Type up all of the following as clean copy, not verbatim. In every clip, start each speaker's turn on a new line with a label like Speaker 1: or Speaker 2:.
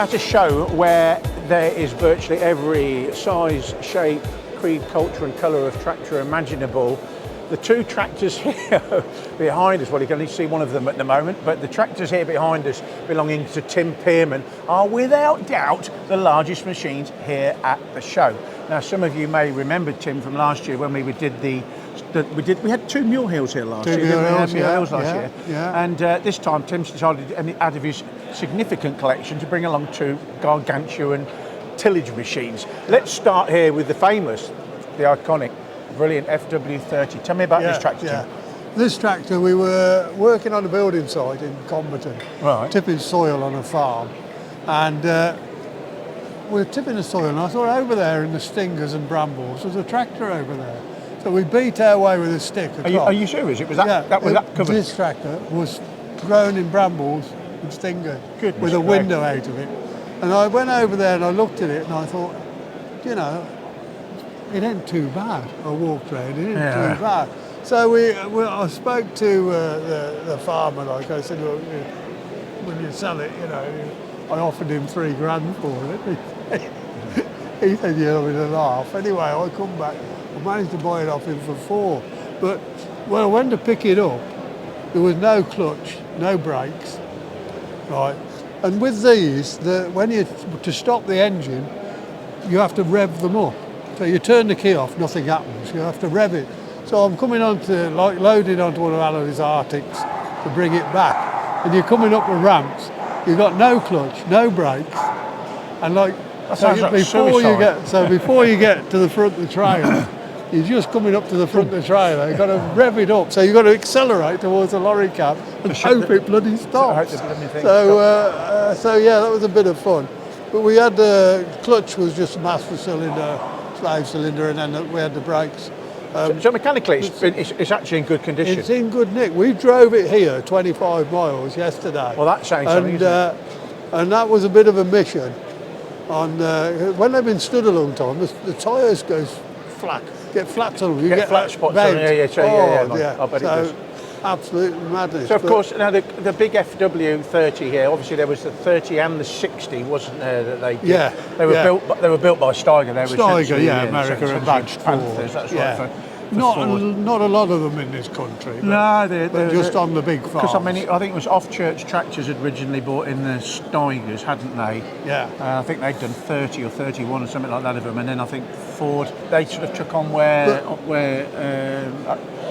Speaker 1: at a show where there is virtually every size, shape, creed, culture and colour of tractor imaginable. The two tractors here behind us, well, you can only see one of them at the moment, but the tractors here behind us belonging to Tim Pearman are without doubt the largest machines here at the show. Now, some of you may remember Tim from last year when we did we had two mule hills here last year. And this time Tim's decided to add of his significant collection to bring along two gargantuan tillage machines. Let's start here with the famous, the iconic, brilliant FW30. Tell me about this tractor, Tim.
Speaker 2: This tractor, we were working on a building site in Comberton, tipping soil on a farm, and we were tipping the soil, and I thought over there in the stingers and brambles there's a tractor over there. So we beat our way with a stick across.
Speaker 1: Are you serious? It was that, that covered?
Speaker 2: This tractor was grown in brambles and stinger with a window out of it. And I went over there and I looked at it and I thought, you know, it ain't too bad. I walked around, it ain't too bad. So I spoke to the farmer, like I said, well, when you sell it, you know, I offered him $3,000 for it. He said, yeah, with a laugh. Anyway, I come back, I managed to buy it off him for $4. But when I went to pick it up, there was no clutch, no brakes, right? And with these, to stop the engine, you have to rev them up. So you turn the key off, nothing happens. You have to rev it. So I'm coming on to, like, loaded onto one of Alan's Arctics to bring it back. And you're coming up the ramps, you've got no clutch, no brakes, and like, before you get to the front of the trailer, you're just coming up to the front of the trailer, you've got to rev it up, so you've got to accelerate towards the lorry cab and hope it bloody stops. So yeah, that was a bit of fun. But we had the clutch was just master cylinder, slave cylinder, and then we had the brakes.
Speaker 1: So mechanically, it's actually in good condition.
Speaker 2: It's in good nick. We drove it here 25 miles yesterday.
Speaker 1: Well, that's saying something, isn't it?
Speaker 2: And that was a bit of a mission. When they've been stood a long time, the tyres get flat on them. You get
Speaker 1: flat spots
Speaker 2: bent.
Speaker 1: on them, yeah. I bet it does.
Speaker 2: Absolute madness.
Speaker 1: So of course, now the big FW30 here. Obviously, there was the 30 and the 60, wasn't there? That they did.
Speaker 2: Yeah.
Speaker 1: They were built by Steiger.
Speaker 2: Steiger, America and badged
Speaker 1: Panthers. That's right.
Speaker 2: Not a lot of them in this country.
Speaker 1: No, they're
Speaker 2: just on the big farms.
Speaker 1: Because I mean, I think it was Off-Church Tractors had originally bought in the Steigers, hadn't they?
Speaker 2: Yeah.
Speaker 1: I think they'd done 30 or 31 or something like that of them, and then I think Ford they sort of took on where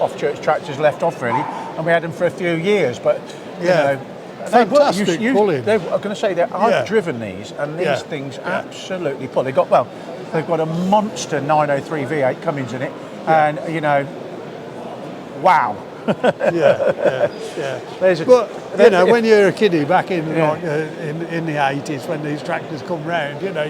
Speaker 1: Off-Church Tractors left off really, and we had them for a few years. But you know,
Speaker 2: fantastic pulling.
Speaker 1: I'm going to say that I've driven these, and these things absolutely pull. They've got a monster 903 V8 Cummins in it. And you know, wow.
Speaker 2: But when you're a kiddie back in in the 80s, when these tractors come round, you know,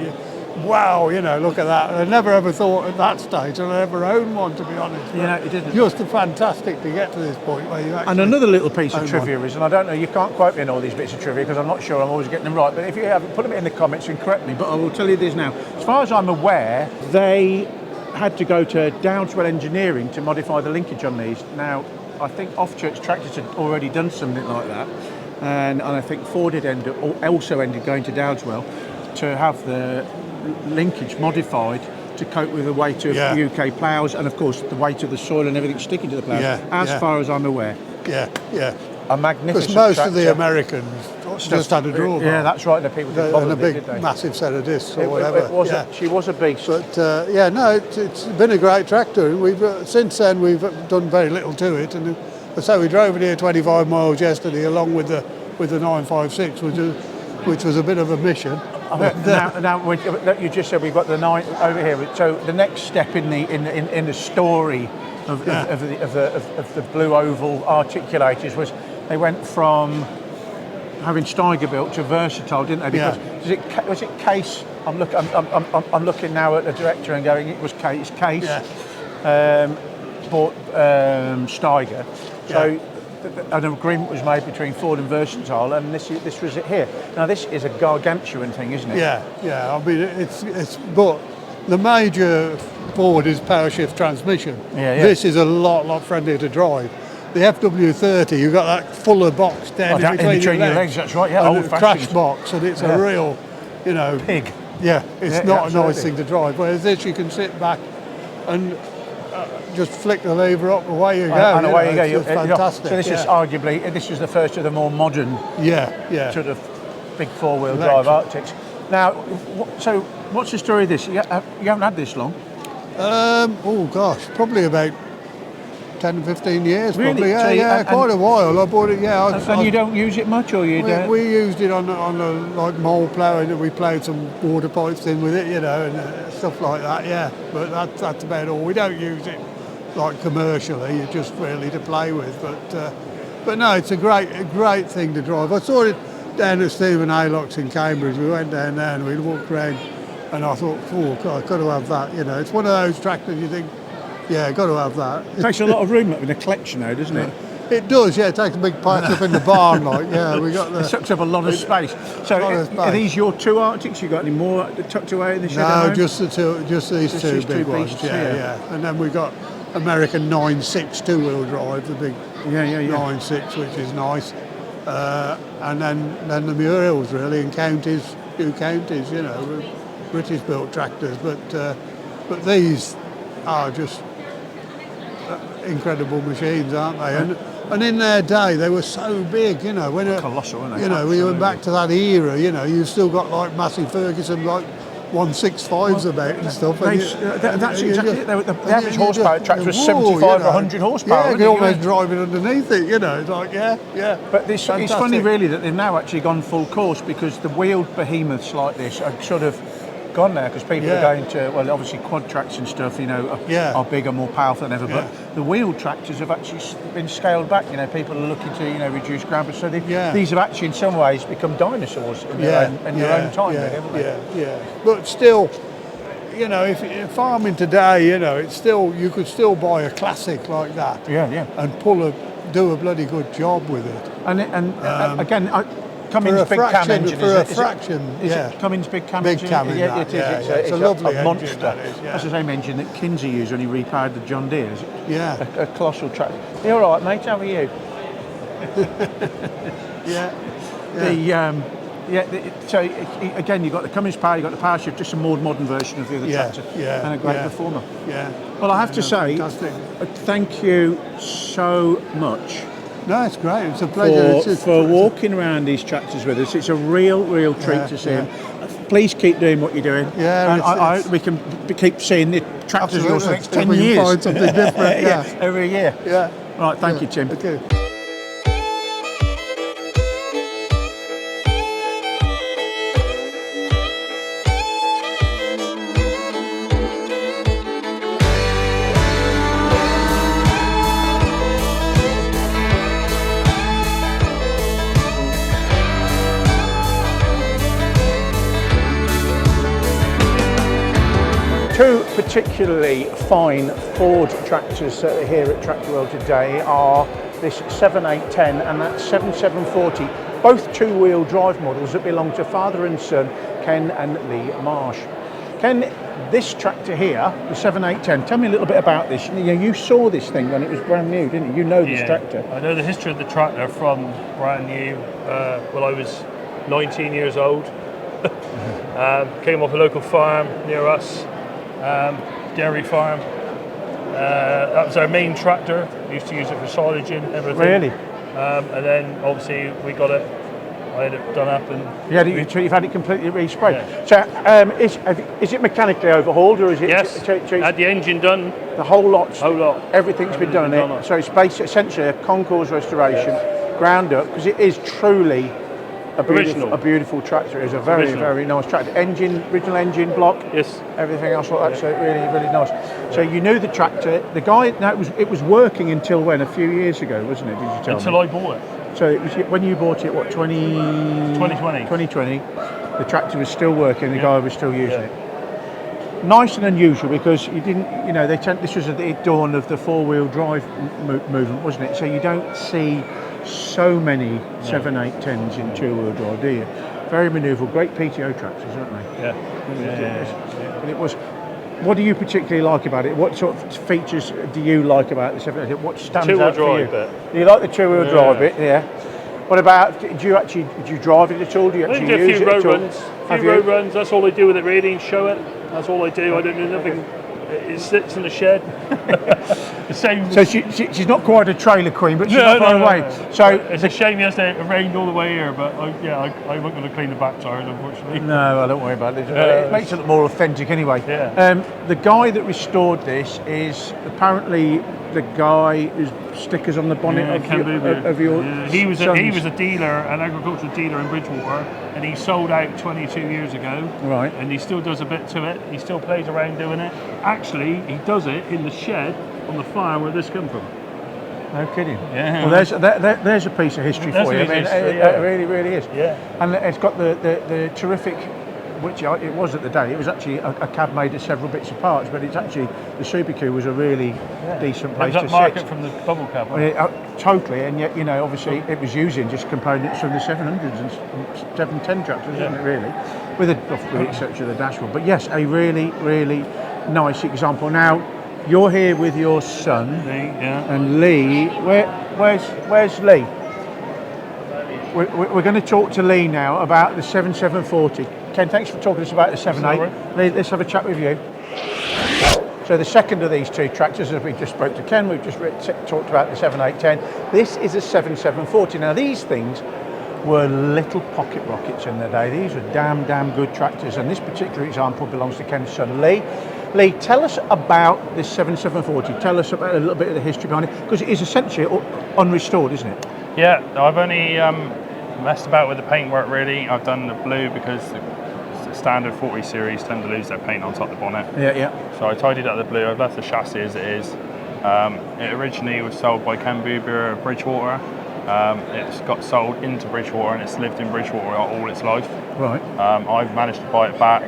Speaker 2: look at that. I never ever thought at that stage I'd ever own one, to be honest.
Speaker 1: You know, it didn't.
Speaker 2: Just fantastic to get to this point where you actually.
Speaker 1: And another little piece of trivia is, and I don't know, you can't quote me on all these bits of trivia because I'm not sure I'm always getting them right. But if you haven't, put them in the comments and correct me. But I will tell you this now: as far as I'm aware, they had to go to Dowdeswell Engineering to modify the linkage on these. Now, I think Off-Church Tractors had already done something like that, and I think Ford had also ended going to Dowdeswell to have the linkage modified to cope with the weight of UK ploughs and, of course, the weight of the soil and everything sticking to the ploughs, as far as I'm aware. A magnificent
Speaker 2: because most
Speaker 1: tractor.
Speaker 2: of the Americans just had a drawbar.
Speaker 1: Yeah, that's right. The people didn't bother
Speaker 2: and a big, massive set of discs or whatever.
Speaker 1: She was a beast.
Speaker 2: But it's been a great tractor. We've since then we've done very little to it, and so we drove it here 25 miles yesterday, along with the 956, which was a bit of a mission.
Speaker 1: Now, you just said we've got the 9 over here. So the next step in the story of the Blue Oval articulators was they went from having Steiger built to Versatile, didn't they? Because was it Case? I'm looking now at the director and going, it was Case. Case bought Steiger. So an agreement was made between Ford and Versatile, and this was it here. Now this is a gargantuan thing, isn't it?
Speaker 2: Yeah. I mean, it's but the major Ford is power shift transmission. This is a lot friendlier to drive. The FW30, you've got that fuller box down in between your legs.
Speaker 1: That's right.
Speaker 2: Old-fashioned crash box, and it's a real you know,
Speaker 1: pig.
Speaker 2: Yeah, it's
Speaker 1: Yeah,
Speaker 2: not
Speaker 1: absolutely.
Speaker 2: a nice thing to drive. Whereas this, you can sit back and just flick the lever up, away you go.
Speaker 1: And away you go.
Speaker 2: It's fantastic.
Speaker 1: So this is arguably, this is the first of the more modern sort of big four-wheel drive Arctics. Now, so what's the story of this? You haven't had this long?
Speaker 2: Oh gosh, probably about 10 to 15 years.
Speaker 1: Really?
Speaker 2: Probably.
Speaker 1: So
Speaker 2: Quite a while. I bought it.
Speaker 1: And you don't use it much, or you don't?
Speaker 2: We used it on a like mole ploughing. We ploughed some water pipes in with it, you know, and stuff like that. Yeah, but that's about all. We don't use it like commercially. It's just really to play with. But no, it's a great thing to drive. I saw it down at Stephen Haylock's in Cambridge. We went down there and we walked around, and I thought, oh God, I've got to have that. You know, it's one of those tractors you think, yeah, got to have that.
Speaker 1: It takes a lot of room up in a collection now, doesn't it?
Speaker 2: It does, yeah. It takes a big part up in the barn, like, yeah. We got the.
Speaker 1: It sucks up a lot of space. So, are these your two Arctics? You got any more tucked away in the shed?
Speaker 2: No, just these two big ones.
Speaker 1: beasts,
Speaker 2: Yeah. And then we got American 9.6 two-wheel drive, the big 9.6, which is nice. And then the Muriels really, and counties, few counties, you know, British-built tractors. But these are just incredible machines, aren't they? And in their day, they were so big, you know.
Speaker 1: Colossal, aren't they?
Speaker 2: You know, when you went back to that era, you know, you've still got like Massey Ferguson, like 165s about and stuff.
Speaker 1: That's exactly it. The average horsepower tractor was 75 or 100 horsepower.
Speaker 2: Yeah, you can almost drive it underneath it, you know. It's like, yeah.
Speaker 1: But it's funny, really, that they've now actually gone full course, because the wheeled behemoths like this are sort of gone now, because people are going to, well, obviously quad tracks and stuff, you know, are bigger, more powerful than ever. But the wheeled tractors have actually been scaled back. You know, people are looking to, you know, reduce ground, so these have actually, in some ways, become dinosaurs in their own time, really, haven't they?
Speaker 2: Yeah. But still, you know, if farming today, you know, it's still, you could still buy a classic like that. And do a bloody good job with it.
Speaker 1: And again, Cummins big cam engine,
Speaker 2: for a fraction.
Speaker 1: Is it Cummins big cam engine?
Speaker 2: Big cam in
Speaker 1: it is. It's
Speaker 2: a lovely
Speaker 1: monster.
Speaker 2: engine, that is,
Speaker 1: That's the same engine that Kinsey used when he repowered the John Deere. Is it?
Speaker 2: Yeah.
Speaker 1: A colossal tractor. You all right, mate? How are you? So again, you've got the Cummins power, you've got the power shift, just a more modern version of the other tractor, and a great performer. Well, I have to say, thank you so much.
Speaker 2: No, it's great. It's a pleasure
Speaker 1: for walking around these tractors with us. It's a real treat to see them. Please keep doing what you're doing. And we can keep seeing the tractors for the next 10 years.
Speaker 2: Find something different.
Speaker 1: Every year. Right, thank you, Tim.
Speaker 2: Okay.
Speaker 1: Two particularly fine Ford tractors that are here at Tractwell today are this 7810 and that 7740, both two-wheel drive models that belong to father and son, Ken and Lee Marsh. Ken, this tractor here, the 7810, tell me a little bit about this. You saw this thing when it was brand new, didn't you? You know this tractor.
Speaker 3: I know the history of the tractor from brand new. When I was 19 years old. Came off a local farm near us. Dairy farm. That was our main tractor. We used to use it for silaging, everything.
Speaker 1: Really?
Speaker 3: And then obviously we got it. I had it done up and
Speaker 1: you've had it completely resprayed. So is it mechanically overhauled, or is it?
Speaker 3: Yes. Had the engine done.
Speaker 1: The whole lot.
Speaker 3: Everything's
Speaker 1: been done in it. So it's basically essentially a concours restoration, ground up, because it is truly a beautiful tractor. It's a very nice tractor. Original engine block.
Speaker 3: Yes.
Speaker 1: Everything else like that. So really nice. So you knew the tractor. The guy. Now it was working until when? A few years ago, wasn't it? Did you tell me?
Speaker 3: Until I bought it.
Speaker 1: So it was when you bought it. What
Speaker 3: 2020?
Speaker 1: 2020. The tractor was still working. The guy was still using it. Nice and unusual, because you didn't. This was at the dawn of the four-wheel drive movement, wasn't it? So you don't see so many 7.810s in two-wheel drive, do you? Very manoeuvrable, great PTO tractors, aren't they? And it was. What do you particularly like about it? What sort of features do you like about the 7.810? What stands out for you?
Speaker 3: Bit.
Speaker 1: You like the two-wheel drive bit, What about, do you drive it at all? Do you
Speaker 3: I
Speaker 1: actually
Speaker 3: do a
Speaker 1: use
Speaker 3: few
Speaker 1: it
Speaker 3: road
Speaker 1: at all?
Speaker 3: runs.
Speaker 1: Have
Speaker 3: few
Speaker 1: you?
Speaker 3: road runs. That's all I do with it really. Show it. That's all I do. I don't do nothing. It sits in the shed. The same.
Speaker 1: So she's not quite a trailer queen, but she's
Speaker 3: No,
Speaker 1: not far away.
Speaker 3: no.
Speaker 1: So
Speaker 3: It's a shame yesterday it rained all the way here, but I wasn't going to clean the back tires, unfortunately.
Speaker 1: no, I don't worry about it. It makes it look more authentic anyway.
Speaker 3: Yeah.
Speaker 1: The guy that restored this is apparently the guy whose stickers on the bonnet of your
Speaker 3: Yeah. He was
Speaker 1: sons.
Speaker 3: a dealer, an agricultural dealer in Bridgewater, and he sold out 22 years ago.
Speaker 1: Right.
Speaker 3: And he still does a bit to it. He still plays around doing it. Actually, he does it in the shed on the farm where this come from.
Speaker 1: No kidding.
Speaker 3: Yeah.
Speaker 1: Well, there's a piece of history
Speaker 3: That's
Speaker 1: for you.
Speaker 3: a piece of history,
Speaker 1: It really, really is.
Speaker 3: Yeah.
Speaker 1: And it's got the terrific, which it was at the day. It was actually a cab made of several bits of parts, but it's actually the Super Q was a really decent place to
Speaker 3: That market
Speaker 1: sit.
Speaker 3: from the bubble cab.
Speaker 1: Totally, and yet obviously it was using just components from the 700s and 710 tractors, isn't it really? With the exception of the dashboard. But yes, a really, really nice example. Now, you're here with your son.
Speaker 3: Lee, yeah.
Speaker 1: And Lee, where's Lee? We're going to talk to Lee now about the 7740. Ken, thanks for talking to us about the 7.8. Lee, let's have a chat with you. So the second of these two tractors, as we just spoke to Ken, we've just talked about the 7810. This is a 7740. Now these things were little pocket rockets in the day. These were damn good tractors, and this particular example belongs to Ken's son Lee. Lee, tell us about this 7740. Tell us about a little bit of the history behind it, because it is essentially unrestored, isn't it?
Speaker 4: Yeah, I've only messed about with the paintwork really. I've done the blue because the standard 40 series tend to lose their paint on top of the bonnet.
Speaker 1: Yeah.
Speaker 4: So I tidied up the blue. I've left the chassis as it is. It originally was sold by Ken Buber of Bridgewater. It's got sold into Bridgewater and it's lived in Bridgewater all its life.
Speaker 1: Right.
Speaker 4: I've managed to buy it back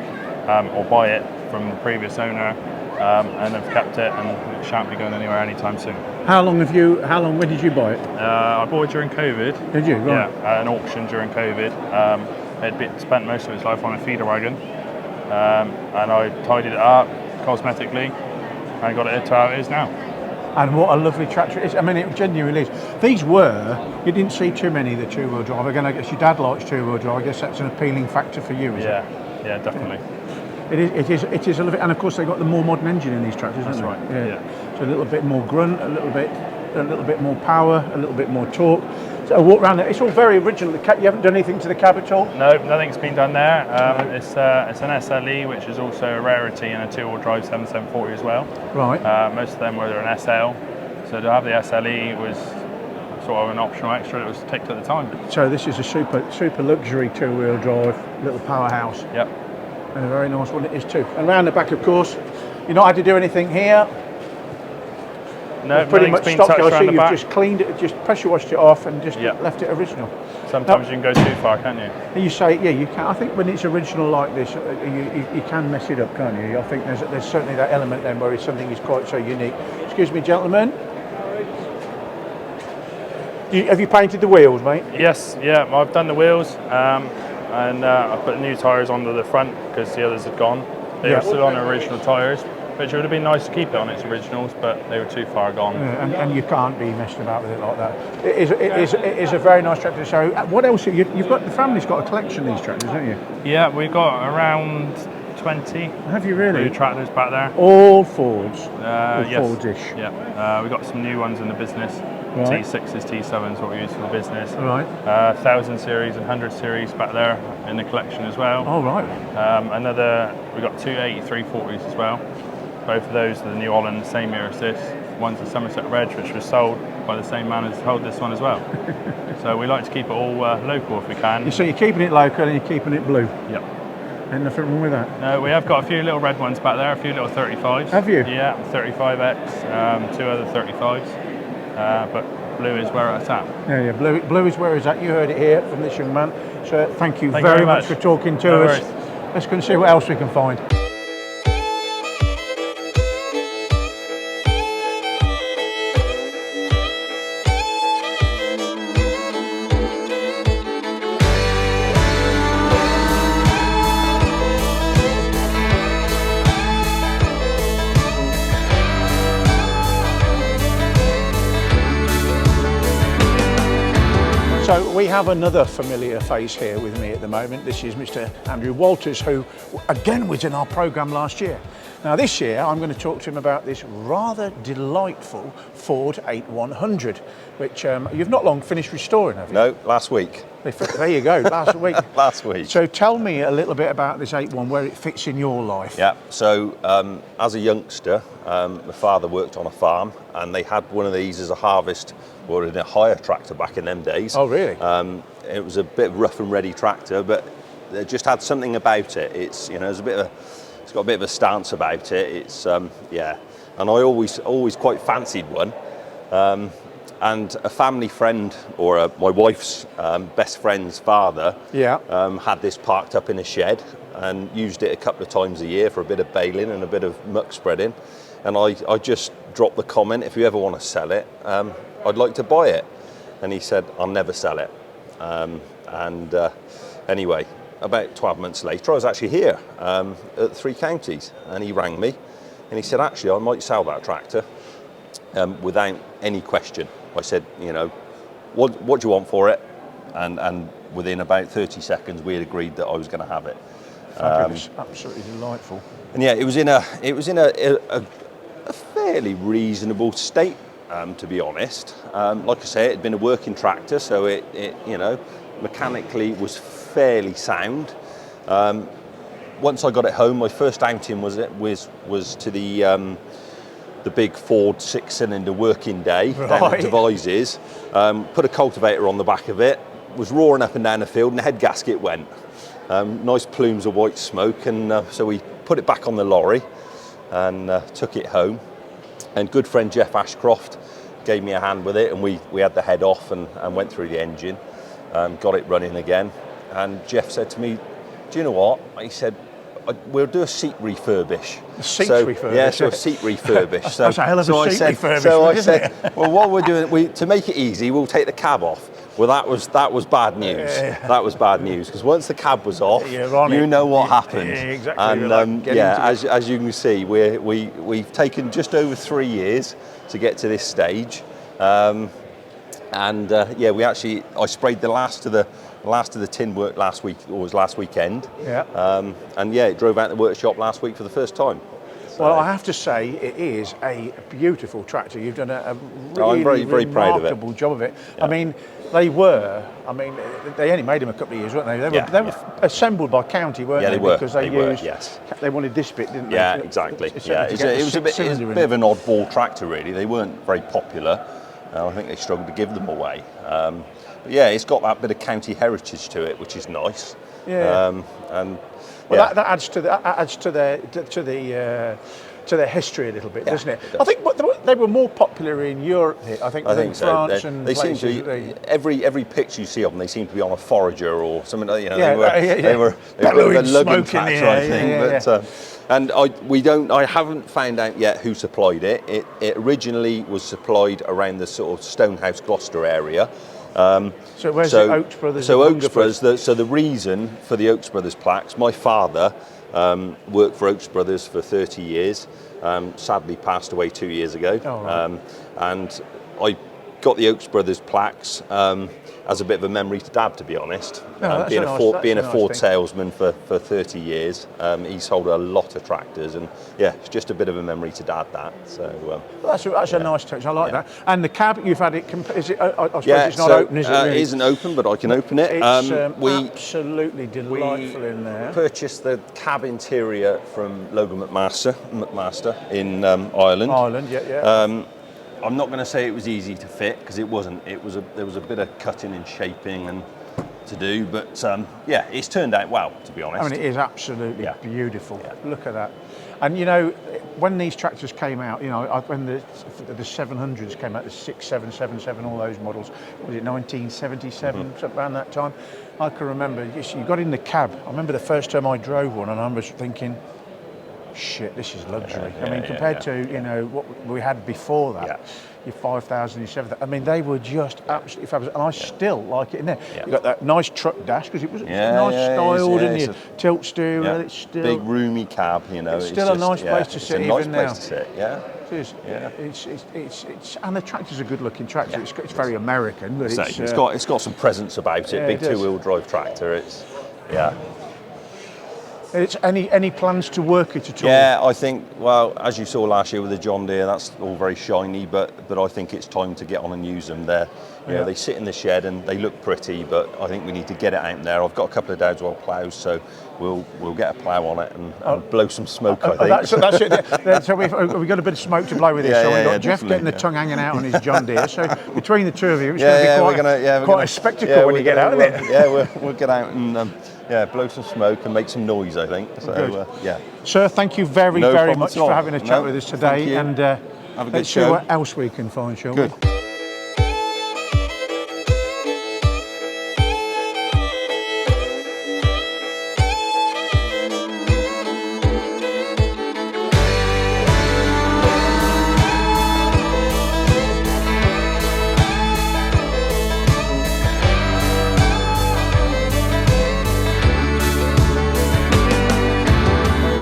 Speaker 4: or buy it from the previous owner and have kept it, and it shan't be going anywhere anytime soon.
Speaker 1: When did you buy it?
Speaker 4: I bought it during COVID.
Speaker 1: Did you? Right.
Speaker 4: Yeah, at an auction during COVID. It spent most of its life on a feeder wagon, and I tidied it up cosmetically and got it to how it is now.
Speaker 1: And what a lovely tractor it is. I mean, it genuinely is. You didn't see too many of the two-wheel drive. Again, I guess your dad likes two-wheel drive. I guess that's an appealing factor for you, isn't it?
Speaker 4: Yeah, definitely.
Speaker 1: It is a little bit, and of course they've got the more modern engine in these tractors,
Speaker 4: That's
Speaker 1: haven't
Speaker 4: right.
Speaker 1: they?
Speaker 4: Yeah.
Speaker 1: So a little bit more grunt, a little bit more power, a little bit more torque. So I walk around there. It's all very original. You haven't done anything to the cab at all?
Speaker 4: No, nothing's been done there. It's an SLE, which is also a rarity in a two-wheel drive 7740 as well.
Speaker 1: Right.
Speaker 4: Most of them were an SL, so to have the SLE was sort of an optional extra that was ticked at the time.
Speaker 1: So this is a super luxury two-wheel drive, little powerhouse.
Speaker 4: Yep.
Speaker 1: And a very nice one it is too. And around the back, of course, you're not had to do anything here.
Speaker 4: No,
Speaker 1: pretty much
Speaker 4: been
Speaker 1: stopped.
Speaker 4: touched
Speaker 1: I see
Speaker 4: around the
Speaker 1: you've
Speaker 4: back.
Speaker 1: just cleaned it, just pressure washed it off, and just
Speaker 4: Yep.
Speaker 1: left it original.
Speaker 4: Sometimes you can go too far, can't you?
Speaker 1: And you say, yeah, you can. I think when it's original like this, you can mess it up, can't you? I think there's certainly that element then where something is quite so unique. Excuse me, gentlemen. Have you painted the wheels, mate?
Speaker 4: Yes, yeah, I've done the wheels, and I put new tyres onto the front because the others had gone. They were still on the original tyres, which would have been nice to keep it on its originals, but they were too far gone.
Speaker 1: Yeah, and you can't be messing about with it like that. It is a very nice tractor. So what else? You've got, the family's got a collection of these tractors, haven't you?
Speaker 4: Yeah, we've got around 20
Speaker 1: Have you really?
Speaker 4: new tractors back there.
Speaker 1: All Fords?
Speaker 4: Yes.
Speaker 1: Fordish?
Speaker 4: Yeah, we've got some new ones in the business.
Speaker 1: Right.
Speaker 4: T6s, T7s, what we use for the business.
Speaker 1: Right.
Speaker 4: 1000 series and 100 series back there in the collection as well.
Speaker 1: Oh, right.
Speaker 4: We've got two 8340s as well. Both of those are the New Holland, same year as this. One's the Somerset Reg, which was sold by the same man as sold this one as well. So we like to keep it all local if we can.
Speaker 1: So you're keeping it local and you're keeping it blue?
Speaker 4: Yep.
Speaker 1: Ain't nothing wrong with that?
Speaker 4: No, we have got a few little red ones back there, a few little 35s.
Speaker 1: Have you?
Speaker 4: Yeah, 35X, two other 35s. But blue is where it's at.
Speaker 1: Yeah, blue is where it's at. You heard it here from this young man. So thank you
Speaker 4: Thank
Speaker 1: very
Speaker 4: you very
Speaker 1: much
Speaker 4: much
Speaker 1: for talking to
Speaker 4: No
Speaker 1: us.
Speaker 4: worries.
Speaker 1: Let's go and see what else we can find. So we have another familiar face here with me at the moment. This is Mr. Andrew Walters, who again was in our programme last year. Now this year I'm going to talk to him about this rather delightful Ford 8100, which you've not long finished restoring, have you?
Speaker 5: No, last week.
Speaker 1: There you go, last week.
Speaker 5: Last week.
Speaker 1: So tell me a little bit about this 81, where it fits in your life.
Speaker 5: Yeah, so as a youngster, my father worked on a farm and they had one of these as a harvest or in a hire tractor back in them days.
Speaker 1: Oh, really?
Speaker 5: It was a bit rough and ready tractor, but it just had something about it. It's, you know, it's got a bit of a stance about it. It's, yeah, and I always quite fancied one. And a family friend, or my wife's best friend's father, had this parked up in a shed and used it a couple of times a year for a bit of baling and a bit of muck spreading. And I just dropped the comment, if you ever want to sell it, I'd like to buy it. And he said, I'll never sell it. Anyway, about 12 months later, I was actually here at Three Counties, and he rang me and he said, actually, I might sell that tractor without any question. I said, you know, what do you want for it? And within about 30 seconds, we had agreed that I was going to have it.
Speaker 1: Fabulous, absolutely delightful.
Speaker 5: And yeah, it was in a fairly reasonable state, to be honest. Like I say, it had been a working tractor, so it you know, mechanically was fairly sound. Once I got it home, my first outing was to the big Ford 6-cylinder working day down at Devizes. Put a cultivator on the back of it, was roaring up and down the field, and the head gasket went. Nice plumes of white smoke, and so we put it back on the lorry and took it home. And good friend Jeff Ashcroft gave me a hand with it, and we had the head off and went through the engine, got it running again. And Jeff said to me, do you know what? He said, we'll do a seat refurbish.
Speaker 1: A seat refurbish?
Speaker 5: Yeah, so a seat refurbish. So,
Speaker 1: that's a hell of a seat refurbish.
Speaker 5: So I said, well, what we're doing, to make it easy, we'll take the cab off. Well, that was bad news.
Speaker 1: Yeah.
Speaker 5: That was bad news, because once the cab was off, you know what happened.
Speaker 1: Yeah, exactly.
Speaker 5: And as you can see, we've taken just over 3 years to get to this stage. Yeah, I sprayed the last of the tin work last week, or was last weekend.
Speaker 1: Yeah.
Speaker 5: And yeah, it drove out the workshop last week for the first time. So,
Speaker 1: well, I have to say, it is a beautiful tractor. You've done a
Speaker 5: I'm
Speaker 1: really
Speaker 5: very proud of it.
Speaker 1: remarkable job of it.
Speaker 5: Yeah.
Speaker 1: I mean, they only made them a couple of years, weren't they? They were assembled by county, weren't they?
Speaker 5: They were.
Speaker 1: Because they wanted this bit, didn't they?
Speaker 5: Yeah, exactly. Yeah, it was a bit of an oddball tractor, really. They weren't very popular. I think they struggled to give them away. But yeah, it's got that bit of county heritage to it, which is nice.
Speaker 1: Yeah.
Speaker 5: Well,
Speaker 1: that adds to their history a little bit, doesn't it?
Speaker 5: Does.
Speaker 1: I think they were more popular in Europe. I think than
Speaker 5: so.
Speaker 1: France and
Speaker 5: they seem
Speaker 1: places.
Speaker 5: to be, every picture you see of them, they seem to be on a forager or something. You know,
Speaker 1: Yeah,
Speaker 5: they were a lugging tractor, I think. And I haven't found out yet who supplied it. It originally was supplied around the sort of Stonehouse, Gloucester area.
Speaker 1: So where's the Oakes Brothers?
Speaker 5: So Oakes Brothers. So the reason for the Oakes Brothers plaques, my father worked for Oakes Brothers for 30 years. Sadly passed away 2 years ago.
Speaker 1: Oh, right.
Speaker 5: And I got the Oakes Brothers plaques as a bit of a memory to Dad, to be honest. Being a Ford salesman for 30 years, he sold a lot of tractors, and yeah, it's just a bit of a memory to Dad, that. So
Speaker 1: that's a nice touch. I like that. And the cab, you've had it. Is it? I suppose it's not open, is it? Really?
Speaker 5: It isn't open, but I can open it.
Speaker 1: It's absolutely delightful in there.
Speaker 5: Purchased the cab interior from Logan McMaster in Ireland.
Speaker 1: Ireland, yeah.
Speaker 5: I'm not going to say it was easy to fit, because it wasn't. There was a bit of cutting and shaping and to do, but yeah, it's turned out well, to be honest.
Speaker 1: I mean, it is absolutely beautiful. Yeah. Look at that. And you know, when these tractors came out, you know, when the 700s came out, the 6777, all those models, was it 1977, around that time? I can remember, you got in the cab. I remember the first time I drove one, and I was thinking, shit, this is luxury. I mean, compared to, you know, what we had before that, your 5,000, your 7,000, I mean, they were just absolutely fabulous. And I still like it in there. You got that nice truck dash, because it was nice styled, and your tilt steering, it's still...
Speaker 5: Big roomy cab, you know.
Speaker 1: It's still a nice place to sit even now.
Speaker 5: It's a nice place to sit, yeah.
Speaker 1: It is. It's and the tractor's a good looking tractor. It's very American, but
Speaker 5: it's got some presence about it. Big 2-wheel drive tractor.
Speaker 1: It's any plans to work it at all?
Speaker 5: Yeah, I think, well, as you saw last year with the John Deere, that's all very shiny, but I think it's time to get on and use them. You know, they sit in the shed and they look pretty, but I think we need to get it out there. I've got a couple of Dowdeswell ploughs, so we'll get a plough on it and blow some smoke, I think.
Speaker 1: That's it. So we've got a bit of smoke to blow with this. So we've got Jeff getting the tongue hanging out on his John Deere. So between the two of you, it's going to be quite a spectacle when you get out of it.
Speaker 5: Yeah, we'll get out and blow some smoke and make some noise, I think. So,
Speaker 1: Sir, thank you very much for having a chat with us today. And
Speaker 5: have a good
Speaker 1: let's see what else we can find, shall we?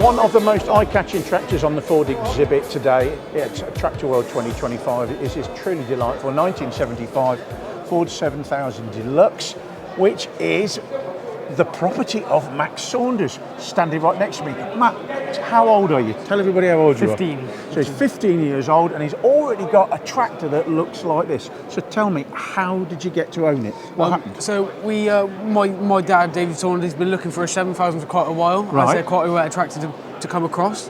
Speaker 1: One of the most eye-catching tractors on the Ford exhibit today at Tractor World 2025 is truly delightful 1975 Ford 7000 Deluxe, which is the property of Max Saunders, standing right next to me. Matt, how old are you? Tell everybody how old you are.
Speaker 6: 15.
Speaker 1: So he's 15 years old and he's already got a tractor that looks like this. So tell me, how did you get to own it? What happened?
Speaker 6: So we, my dad, David Saunders, has been looking for a 7000 for quite a while.
Speaker 1: Right.
Speaker 6: As they're quite a rare tractor to come across.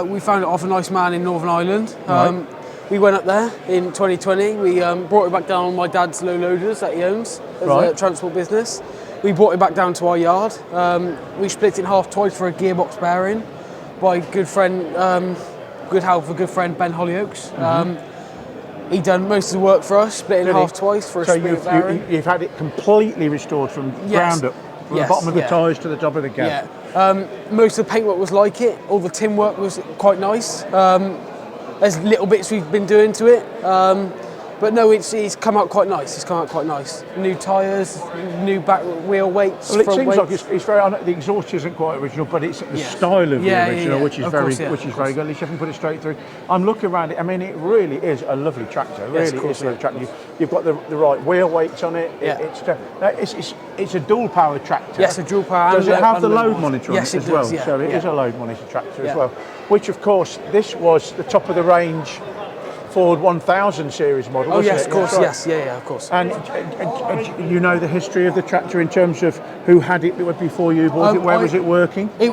Speaker 6: We found it off a nice man in Northern Ireland.
Speaker 1: Right.
Speaker 6: We went up there in 2020. We brought it back down on my dad's low loaders that he owns as a transport business. We brought it back down to our yard. We split it in half twice for a gearbox bearing by good help of a good friend Ben Hollyoaks. He done most of the work for us, split it in half twice for a split bearing.
Speaker 1: You've had it completely restored from ground up, from the bottom of the tyres to the top of the cab.
Speaker 6: Yeah. Most of the paintwork was like it. All the tin work was quite nice. There's little bits we've been doing to it. But no, it's come out quite nice. It's come out quite nice. New tyres, new back wheel weights.
Speaker 1: Well, it seems
Speaker 6: weights.
Speaker 1: like it's very. The exhaust isn't quite original, but it's the style of the original, which is very good. At least you haven't put it straight through. I'm looking around it. I mean, it really is a lovely tractor. It really is a lovely tractor. You've got the right wheel weights on it. It's a dual power tractor.
Speaker 6: Yes, a dual power.
Speaker 1: Does it have the load monitor on it as well?
Speaker 6: Yeah,
Speaker 1: so it is a load monitor tractor as well. Which, of course, this was the top of the range Ford 1000 series model, wasn't it?
Speaker 6: Of course, yes, of course.
Speaker 1: And you know the history of the tractor in terms of who had it before you bought it? Where was it working?
Speaker 6: It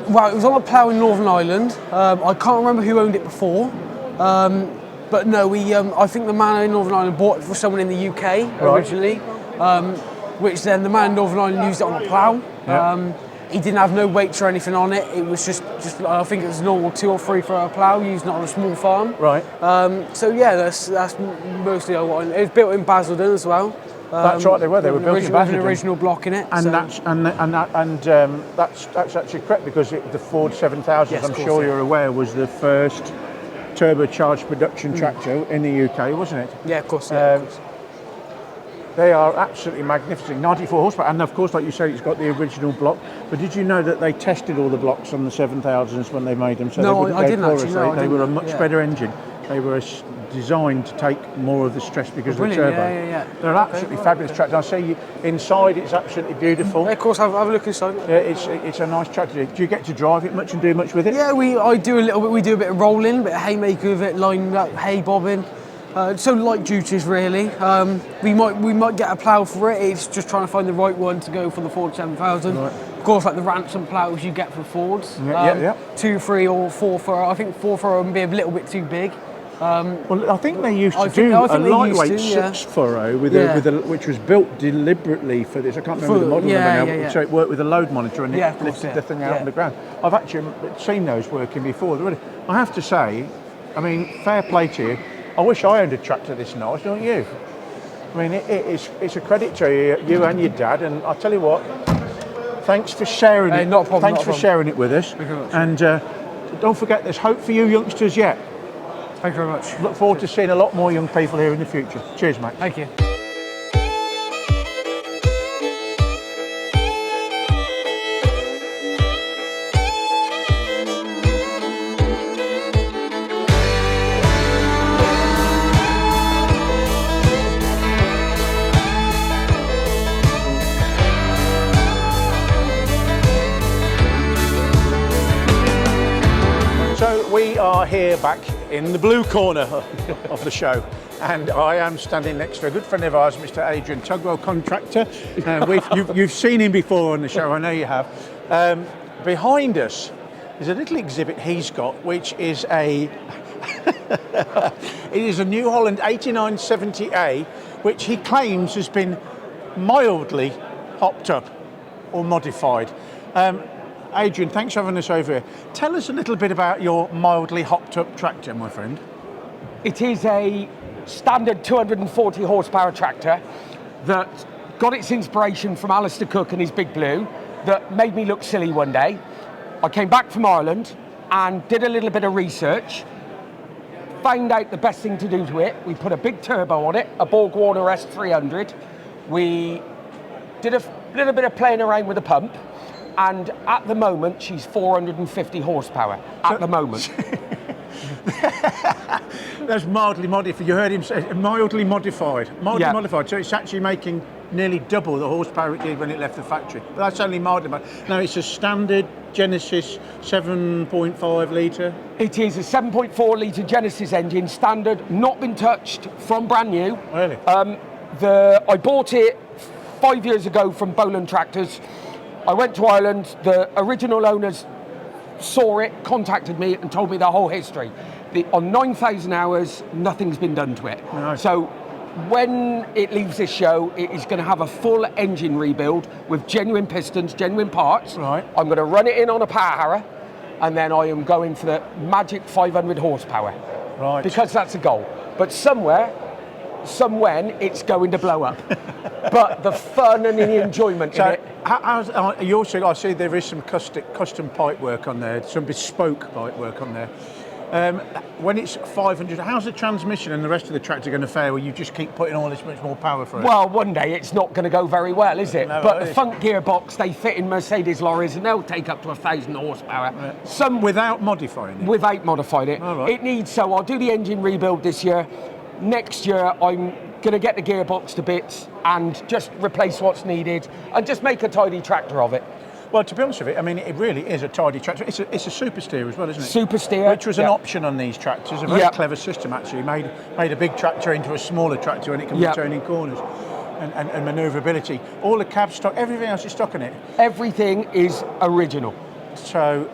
Speaker 6: was on a plough in Northern Ireland. I can't remember who owned it before, but no, I think the man in Northern Ireland bought it for someone in the UK originally, which then the man in Northern Ireland used it on a plough.
Speaker 1: Yeah.
Speaker 6: He didn't have no weights or anything on it. It was just I think it was normal 2 or 3 for a plough, using it on a small farm.
Speaker 1: Right.
Speaker 6: So yeah, that's mostly what it was built in Basildon as well.
Speaker 1: That's right, they were built in Basildon.
Speaker 6: With an original block in it.
Speaker 1: And that's actually correct, because the Ford 7000, I'm sure you're aware, was the first turbocharged production tractor in the UK, wasn't it?
Speaker 6: Yeah, of course.
Speaker 1: They are absolutely magnificent, 94 horsepower, and of course, like you said, it's got the original block. But did you know that they tested all the blocks on the 7000s when they made them? So
Speaker 6: no, I didn't actually.
Speaker 1: They were a much better engine. They were designed to take more of the stress because of the turbo. They're absolutely fabulous tractors. I see inside, it's absolutely beautiful.
Speaker 6: Yeah, of course, have a look inside.
Speaker 1: Yeah, it's a nice tractor. Do you get to drive it much and do much with it?
Speaker 6: Yeah, I do a little bit. We do a bit of rolling, a bit of haymaker with it, lining up, hay bobbing. So light duties really. We might get a plough for it. It's just trying to find the right one to go for the Ford 7000. Right. Of course, like the ransom ploughs you get for Fords. 2, 3 or 4 for. I think 4 for would be a little bit too big.
Speaker 1: Well, I think they used to do a lightweight 6 furrow which was built deliberately for this. I can't remember the model now. So it worked with a load monitor and it lifted the thing out on the ground. I've actually seen those working before. I have to say, I mean, fair play to you. I wish I owned a tractor this nice, don't you? I mean, it's a credit to you and your dad, and I'll tell you what, thanks for sharing it.
Speaker 6: Not a problem.
Speaker 1: Thanks for sharing it with us. And So don't forget, there's hope for you youngsters yet.
Speaker 6: Thank you very much.
Speaker 1: Look forward to seeing a lot more young people here in the future. Cheers, mate.
Speaker 6: Thank you.
Speaker 1: So we are here back in the blue corner of the show, and I am standing next to a good friend of ours, Mr. Adrian, Tuggwell contractor. You've seen him before on the show, I know you have. Behind us is a little exhibit he's got, which is it is a New Holland 8970A, which he claims has been mildly hopped up or modified. Adrian, thanks for having us over here. Tell us a little bit about your mildly hopped up tractor, my friend.
Speaker 7: It is a standard 240 horsepower tractor that got its inspiration from Alistair Cook and his Big Blue that made me look silly one day. I came back from Ireland and did a little bit of research, found out the best thing to do to it. We put a big turbo on it, a Borg Warner S300. We did a little bit of playing around with the pump. And at the moment, she's 450 horsepower. At the moment.
Speaker 1: That's mildly modified. You heard him say mildly modified. Mildly
Speaker 7: Yeah.
Speaker 1: modified. So it's actually making nearly double the horsepower it did when it left the factory. But that's only mildly modified. Now it's a standard Genesis 7.5 litre.
Speaker 7: It is a 7.4 litre Genesis engine, standard, not been touched, from brand new.
Speaker 1: Really?
Speaker 7: I bought it 5 years ago from Boland Tractors. I went to Ireland, the original owners saw it, contacted me and told me the whole history. On 9,000 hours, nothing's been done to it.
Speaker 1: Nice.
Speaker 7: So when it leaves this show, it is going to have a full engine rebuild with genuine pistons, genuine parts.
Speaker 1: Right.
Speaker 7: I'm going to run it in on a power harrow, and then I am going for the magic 500 horsepower.
Speaker 1: Right.
Speaker 7: Because that's a goal. But somewhere, somewhen, it's going to blow up. But the fun and the enjoyment in it.
Speaker 1: You also, I see there is some custom pipe work on there, some bespoke pipe work on there. When it's 500, how's the transmission and the rest of the tractor going to fare? Will you just keep putting all this much more power for it?
Speaker 7: Well, one day it's not going to go very well, is it?
Speaker 1: No,
Speaker 7: but
Speaker 1: it
Speaker 7: the
Speaker 1: is.
Speaker 7: Funk gearbox, they fit in Mercedes lorries and they'll take up to 1,000 horsepower.
Speaker 1: Right.
Speaker 7: Some
Speaker 1: Without modifying it?
Speaker 7: without modifying it.
Speaker 1: All right.
Speaker 7: It needs, so I'll do the engine rebuild this year. Next year, I'm going to get the gearbox to bits and just replace what's needed and just make a tidy tractor of it.
Speaker 1: Well, to be honest with it, I mean, it really is a tidy tractor. It's a super steer as well, isn't it?
Speaker 7: Super steer.
Speaker 1: Which was an
Speaker 7: yeah.
Speaker 1: option on these tractors. A very
Speaker 7: Yeah.
Speaker 1: clever system, actually. Made a big tractor into a smaller tractor and it can
Speaker 7: Yeah.
Speaker 1: be turning corners. And manoeuvrability. All the cab stock, everything else is stock in it.
Speaker 7: Everything is original.
Speaker 1: So,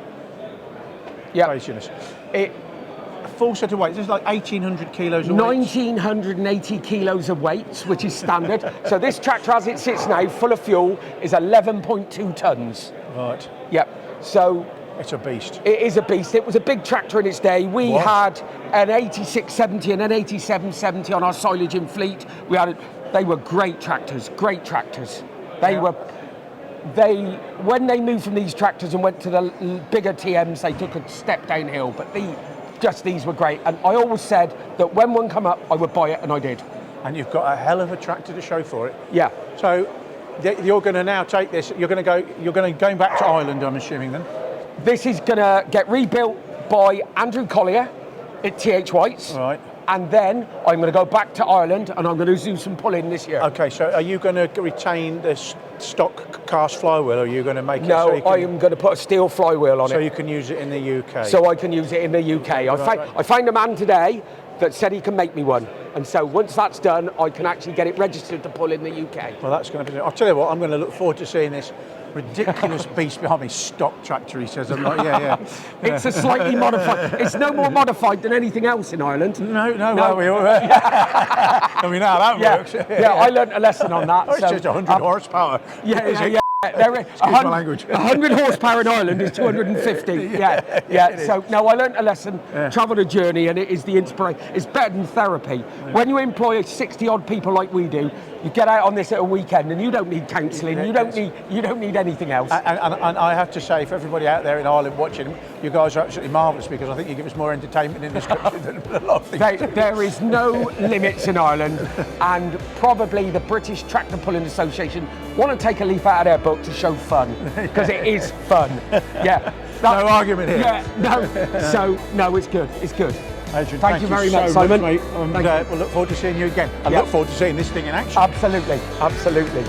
Speaker 7: Yeah.
Speaker 1: craziness.
Speaker 7: It,
Speaker 1: A full set of weights. This is like 1,800 kilos of weight.
Speaker 7: 1,980 kilos of weight, which is standard. So this tractor, as it sits now, full of fuel, is 11.2 tons.
Speaker 1: Right.
Speaker 7: Yep. So
Speaker 1: It's a beast.
Speaker 7: it is a beast. It was a big tractor in its day. We
Speaker 1: Was.
Speaker 7: had an 8670 and an 8770 on our silaging fleet. They were great tractors. Great tractors. When they moved from these tractors and went to the bigger TMs, they took a step downhill. But these were great. And I always said that when one come up, I would buy it, and I did.
Speaker 1: And you've got a hell of a tractor to show for it.
Speaker 7: Yeah.
Speaker 1: So you're going to now take this. You're going to go back to Ireland, I'm assuming then.
Speaker 7: This is going to get rebuilt by Andrew Collier at TH White's.
Speaker 1: All right.
Speaker 7: And then I'm going to go back to Ireland and I'm going to do some pulling this year.
Speaker 1: Okay, so are you going to retain the stock cast flywheel, or are you going to make it
Speaker 7: No,
Speaker 1: so you can,
Speaker 7: I am going to put a steel flywheel on
Speaker 1: so
Speaker 7: it.
Speaker 1: you can use it in the UK?
Speaker 7: So I can use it in the UK. I found a man today that said he can make me one. And so once that's done, I can actually get it registered to pull in the UK.
Speaker 1: Well, that's going to be... I'll tell you what, I'm going to look forward to seeing this ridiculous beast behind me. Stock tractor, he says. I'm like, yeah.
Speaker 7: It's a slightly modified. It's no more modified than anything else in Ireland.
Speaker 1: No. Well, we all... I mean, how that works.
Speaker 7: Yeah, I learned a lesson on that.
Speaker 1: Oh, it's just 100 horsepower.
Speaker 7: Yeah.
Speaker 1: Excuse my language.
Speaker 7: 100 horsepower in Ireland is 250. Yeah. So no, I learned a lesson. Travelled a journey, and it is the inspiration. It's better than therapy. When you employ 60 odd people like we do, You get out on this at a weekend, and you don't need counselling. You don't need anything else.
Speaker 1: And I have to say, for everybody out there in Ireland watching, you guys are absolutely marvellous, because I think you give us more entertainment in this country than a lot of things.
Speaker 7: There is no limits in Ireland, and probably the British Tractor Pulling Association want to take a leaf out of their book to show fun, because it is fun. Yeah.
Speaker 1: No argument here.
Speaker 7: Yeah, no. So, no, it's good. It's good.
Speaker 1: Adrian,
Speaker 7: thank you very much,
Speaker 1: so
Speaker 7: Simon.
Speaker 1: mate. We'll look forward to seeing you again. I look forward to seeing this thing in action.
Speaker 7: Absolutely, absolutely.